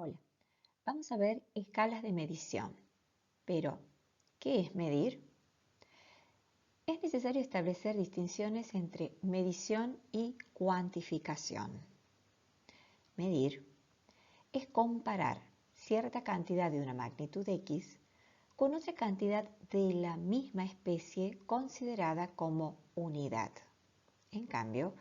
Hola, vamos a ver escalas de medición. Pero, ¿qué es medir? Es necesario establecer distinciones entre medición y cuantificación. Medir es comparar cierta cantidad de una magnitud X con otra cantidad de la misma especie considerada como unidad. En cambio,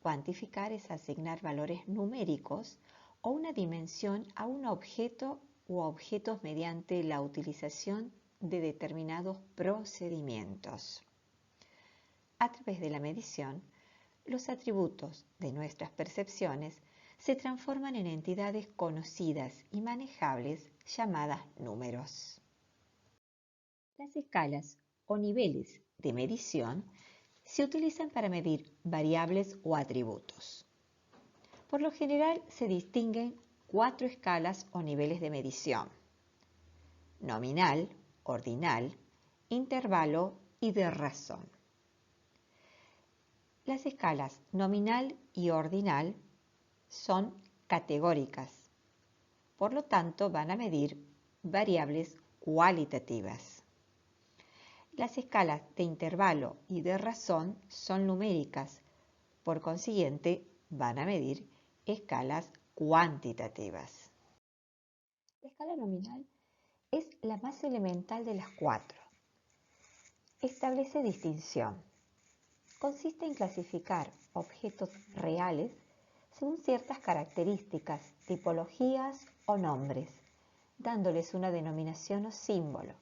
cuantificar es asignar valores numéricos o una dimensión a un objeto u objetos mediante la utilización de determinados procedimientos. A través de la medición, los atributos de nuestras percepciones se transforman en entidades conocidas y manejables llamadas números. Las escalas o niveles de medición se utilizan para medir variables o atributos. Por lo general se distinguen 4 escalas o niveles de medición: nominal, ordinal, intervalo y de razón. Las escalas nominal y ordinal son categóricas, por lo tanto van a medir variables cualitativas. Las escalas de intervalo y de razón son numéricas, por consiguiente van a medir escalas cuantitativas. La escala nominal es la más elemental de las 4. Establece distinción. Consiste en clasificar objetos reales según ciertas características, tipologías o nombres, dándoles una denominación o símbolo,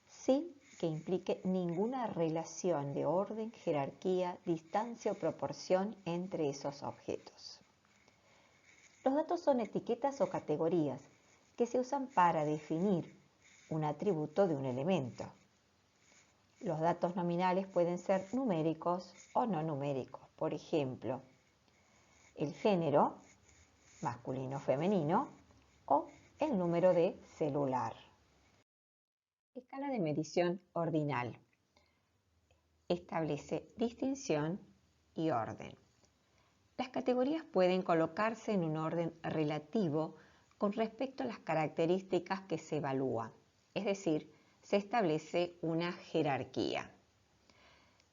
sin que implique ninguna relación de orden, jerarquía, distancia o proporción entre esos objetos. Los datos son etiquetas o categorías que se usan para definir un atributo de un elemento. Los datos nominales pueden ser numéricos o no numéricos. Por ejemplo, el género, masculino o femenino, o el número de celular. Escala de medición ordinal. Establece distinción y orden. Las categorías pueden colocarse en un orden relativo con respecto a las características que se evalúan, es decir, se establece una jerarquía.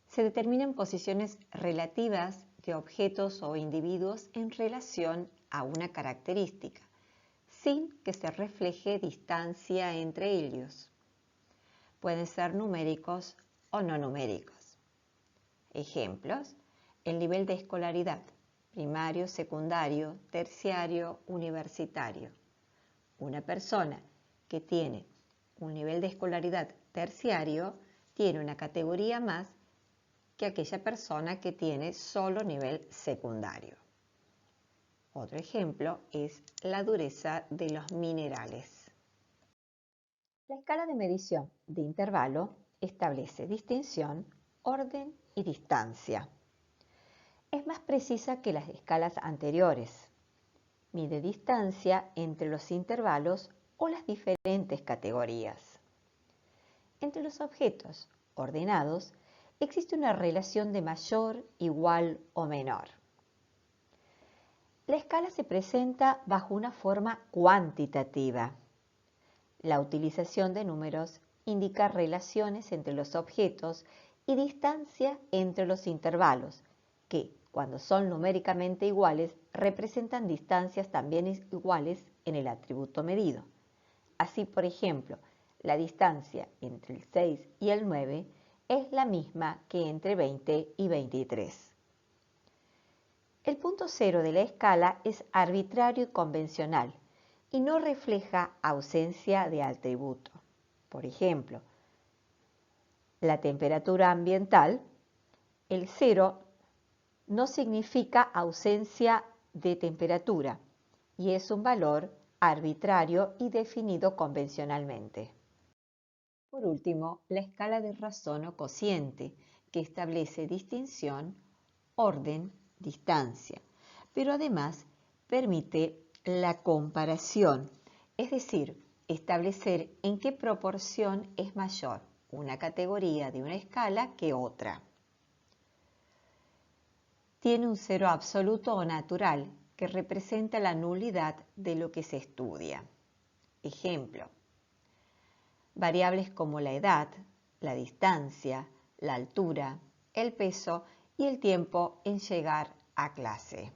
Se determinan posiciones relativas de objetos o individuos en relación a una característica, sin que se refleje distancia entre ellos. Pueden ser numéricos o no numéricos. Ejemplos: el nivel de escolaridad, primario, secundario, terciario, universitario. Una persona que tiene un nivel de escolaridad terciario tiene una categoría más que aquella persona que tiene solo nivel secundario. Otro ejemplo es la dureza de los minerales. La escala de medición de intervalo establece distinción, orden y distancia. Es más precisa que las escalas anteriores. Mide distancia entre los intervalos o las diferentes categorías. Entre los objetos ordenados existe una relación de mayor, igual o menor. La escala se presenta bajo una forma cuantitativa. La utilización de números indica relaciones entre los objetos y distancia entre los intervalos, que, cuando son numéricamente iguales, representan distancias también iguales en el atributo medido. Así, por ejemplo, la distancia entre el 6 y el 9 es la misma que entre 20 y 23. El punto cero de la escala es arbitrario y convencional y no refleja ausencia de atributo. Por ejemplo, la temperatura ambiental, el 0 no significa ausencia de temperatura y es un valor arbitrario y definido convencionalmente. Por último, la escala de razón o cociente, que establece distinción, orden, distancia, pero además permite la comparación, es decir, establecer en qué proporción es mayor una categoría de una escala que otra. Tiene un cero absoluto o natural que representa la nulidad de lo que se estudia. Ejemplo, variables como la edad, la distancia, la altura, el peso y el tiempo en llegar a clase.